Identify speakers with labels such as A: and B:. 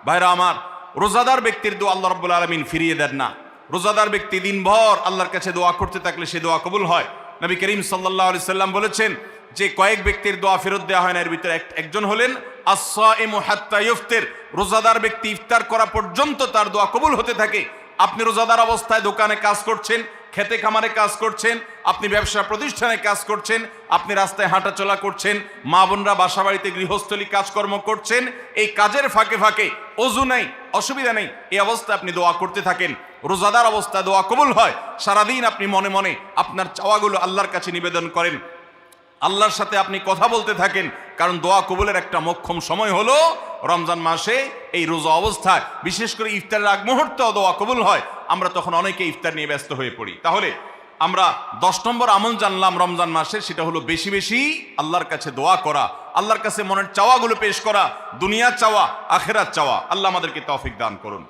A: ভাইরা আমার, রোজাদার ব্যক্তির দোয়া আল্লাহ রাব্বুল আলামিন ফিরিয়ে দেন না। রোজাদার ব্যক্তি দিনভর আল্লাহর কাছে দোয়া করতে থাকলে সে দোয়া কবুল হয়। নবী করিম সাল্লাল্লাহু আলাইহি সাল্লাম বলেছেন যে কয়েক ব্যক্তির দোয়া ফেরত দেওয়া হয় না, এর ভিতরে একজন হলেন আস-সাইমু হাত্তা ইফতির, রোজাদার ব্যক্তি ইফতার করা পর্যন্ত তার দোয়া কবুল হতে থাকে। আপনি রোজাদার অবস্থায় দোকানে কাজ করছেন, খেতে খামারে কাজ করছেন, আপনি ব্যবসা প্রতিষ্ঠানে কাজ করছেন, আপনি রাস্তায় হাঁটাচলা করছেন, মা বোনরা বাসা বাড়িতে গৃহস্থলী কাজকর্ম করছেন, এই কাজের ফাঁকে ফাঁকে ওযু নাই, অসুবিধা নেই, এই অবস্থায় আপনি দোয়া করতে থাকেন, রোজাদার অবস্থায় দোয়া কবুল হয়। সারাদিন আপনি মনে মনে আপনার চাওয়াগুলো আল্লাহর কাছে নিবেদন করেন, আল্লাহর সাথে আপনি কথা বলতে থাকেন, কারণ দোয়া কবুলের একটা মোক্ষম সময় হলো রমজান মাসে এই রোজা অবস্থায়, বিশেষ করে ইফতারের আগ মুহূর্তে দোয়া কবুল হয়। আমরা তখন অনেকে ইফতার নিয়ে ব্যস্ত হয়ে পড়ি। তাহলে আমরা 10 নম্বর আমল জানলাম রমজান মাসে, সেটা হলো বেশি বেশি আল্লাহর কাছে দোয়া করা, আল্লাহর কাছে মনের চাওয়াগুলো পেশ করা, দুনিয়ার চাওয়া আখিরাত চাওয়া। আল্লাহ আমাদেরকে তৌফিক দান করুন।